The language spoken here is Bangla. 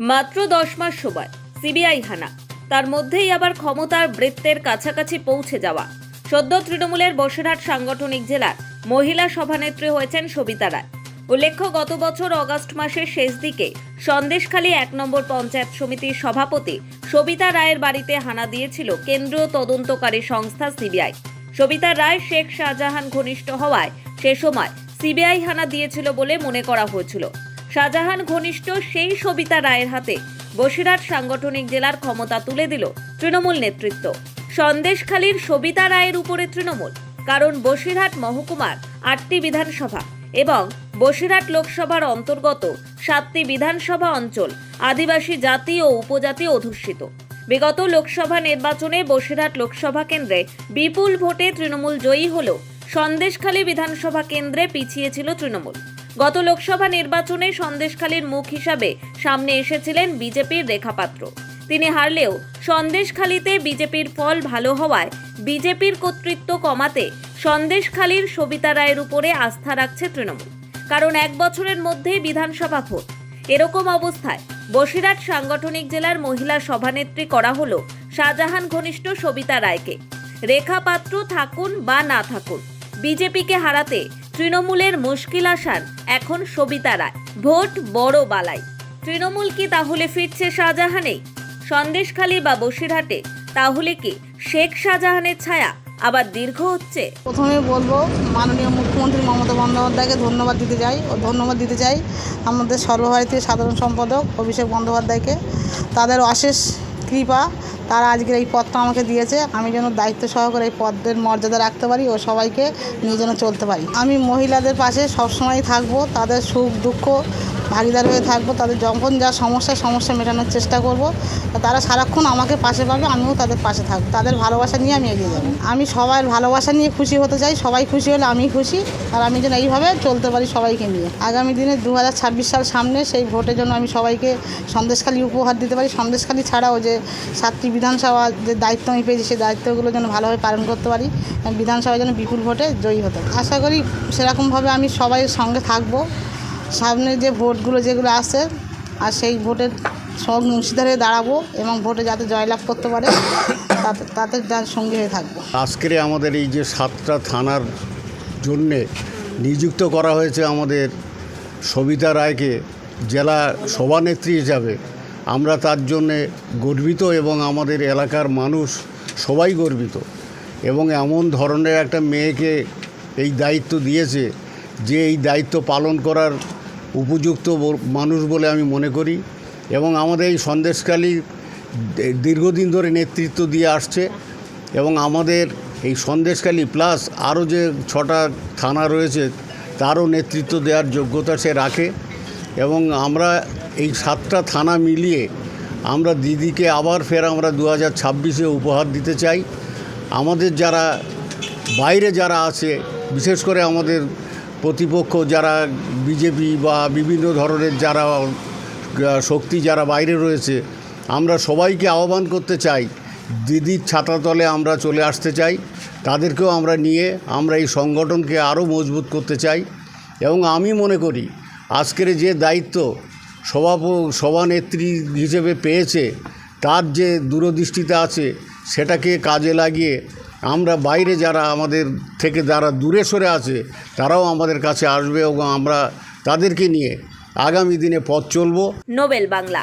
মাত্র 10 মাস সময়, সিবিআই হানা, তার মধ্যেই আবার ক্ষমতার বৃত্তের কাছাকাছি পৌঁছে যাওয়া। সদ্য তৃণমূলের বসিরহাট সাংগঠনিক জেলার মহিলা সভানেত্রী হয়েছেন সবিতা রায়। উল্লেখ্য, গত বছর অগস্ট মাসের শেষ দিকে সন্দেশখালী 1 নম্বর পঞ্চায়েত সমিতির সভাপতি সবিতা রায়ের বাড়িতে হানা দিয়েছিল কেন্দ্রীয় তদন্তকারী সংস্থা সিবিআই। সবিতা রায় শেখ শাহজাহান ঘনিষ্ঠ হওয়ায় সে সময় সিবিআই হানা দিয়েছিল বলে মনে করা হয়েছিল। শাহজাহান ঘনিষ্ঠ সেই সবিতা রায়ের হাতে বসিরহাট সাংগঠনিক জেলার ক্ষমতা তুলে দিল তৃণমূল নেতৃত্ব। সন্দেশখালীর সবিতা রায়ের উপরে তৃণমূল, কারণ বসিরহাট মহকুমার 8টি বিধানসভা এবং বসিরহাট লোকসভার অন্তর্গত 7টি বিধানসভা অঞ্চল আদিবাসী জাতি ও উপজাতি অধ্যুষিত। বিগত লোকসভা নির্বাচনে বসিরহাট লোকসভা কেন্দ্রে বিপুল ভোটে তৃণমূল জয়ী হলেও সন্দেশখালী বিধানসভা কেন্দ্রে পিছিয়ে ছিল তৃণমূল। গত লোকসভা নির্বাচনে সন্দেশখালীর মুখ হিসাবে সামনে এসেছিলেন বিজেপির রেখা পাত্র। তিনি হারলেও সন্দেশখালীতে বিজেপির ফল ভালো হওয়ায় বিজেপির কর্তৃত্ব কমাতে সন্দেশখালীর সবিতা রায়ের উপরে আস্থা রাখছে তৃণমূল, কারণ 1 বছরের মধ্যেই বিধানসভা ভোট। এরকম অবস্থায় বসিরহাট সাংগঠনিক জেলার মহিলা সভানেত্রী করা হলো শাহজাহান ঘনিষ্ঠ সবিতা রায়কে। রেখা পাত্র থাকুন বা না থাকুন, বিজেপিকে হারাতে তৃণমূলের মুশকিল আসান এখন সবিতা রায়। ভোট বড় বালাই। তৃণমূল কি তাহলে ফিরছে শাহজাহানেই? সন্দেশখালী বা বসিরহাটে তাহলে কি শেখ শাহজাহানের ছায়া আবার দীর্ঘ হচ্ছে? প্রথমে বলবো মাননীয় মুখ্যমন্ত্রী মমতা বন্দ্যোপাধ্যায়কে ধন্যবাদ দিতে চাই আমাদের সর্বভারতীয় সাধারণ সম্পাদক অভিষেক বন্দ্যোপাধ্যায়কে। তাদের অশেষ কৃপা, তারা আজকের এই পদটা আমাকে দিয়েছে। আমি যেন দায়িত্ব সহকারে এই পদের মর্যাদা রাখতে পারি ও সবাইকে নিয়ে যেন চলতে পারি। আমি মহিলাদের পাশে সবসময় থাকবো, তাদের সুখ দুঃখ ভাগিদার হয়ে থাকবো। তাদের যখন যা সমস্যা মেটানোর চেষ্টা করব। তারা সারাক্ষণ আমাকে পাশে পাবে, আমিও তাদের পাশে থাকবো। তাদের ভালোবাসা নিয়ে আমি এগিয়ে যাবো। আমি সবার ভালোবাসা নিয়ে খুশি হতে চাই, সবাই খুশি হলে আমি খুশি। আর আমি যেন এইভাবে চলতে পারি সবাইকে নিয়ে। আগামী দিনে 2026 সাল সামনে, সেই ভোটের জন্য আমি সবাইকে সন্দেশখালী উপহার দিতে পারি। সন্দেশখালী ছাড়াও যে 7টি বিধানসভা যে দায়িত্ব আমি পেয়েছি, সেই দায়িত্বগুলো যেন ভালোভাবে পালন করতে পারি। বিধানসভায় যেন বিপুল ভোটে জয়ী হতে পারি। আশা করি সেরকমভাবে আমি সবাই সঙ্গে থাকবো। সামনে যে ভোটগুলো যেগুলো আসে, আর সেই ভোটের অংশীদার হয়ে দাঁড়াবো এবং ভোটে যাতে জয়লাভ করতে পারে তাতে যার সঙ্গী হয়ে থাকবো। আজকের আমাদের এই যে 7টা থানার জন্যে নিযুক্ত করা হয়েছে আমাদের সবিতা রায়কে জেলা সভানেত্রী হিসাবে, আমরা তার জন্যে গর্বিত এবং আমাদের এলাকার মানুষ সবাই গর্বিত। এবং এমন ধরনের একটা মেয়েকে এই দায়িত্ব দিয়েছে যে এই দায়িত্ব পালন করার উপযুক্ত মানুষ বলে আমি মনে করি। এবং আমাদের এই সন্দেশখালী দীর্ঘদিন ধরে নেতৃত্ব দিয়ে আসছে এবং আমাদের এই সন্দেশখালী প্লাস আরও যে 6টা থানা রয়েছে তারও নেতৃত্ব দেওয়ার যোগ্যতা সে রাখে। এবং আমরা এই 7টা থানা মিলিয়ে আমরা দিদিকে আবার ফের আমরা 2026-এ উপহার দিতে চাই। আমাদের যারা বাইরে যারা আছে, বিশেষ করে আমাদের প্রতিপক্ষ যারা বিজেপি বা বিভিন্ন ধরনের যারা শক্তি যারা বাইরে রয়েছে, আমরা সবাইকে আহ্বান করতে চাই, দিদির ছাতাতলে আমরা চলে আসতে চাই। তাদেরকেও আমরা নিয়ে আমরা এই সংগঠনকে আরও মজবুত করতে চাই। এবং আমি মনে করি আজকের যে দায়িত্ব সভানেত্রী হিসেবে পেয়েছে, তার যে দূরদৃষ্টিতে আছে সেটাকে কাজে লাগিয়ে আমরা বাইরে যারা আমাদের থেকে যারা দূরে সরে আছে তারাও আমাদের কাছে আসবে এবং আমরা তাদেরকে নিয়ে আগামী দিনে পথ চলব। নোবেল বাংলা।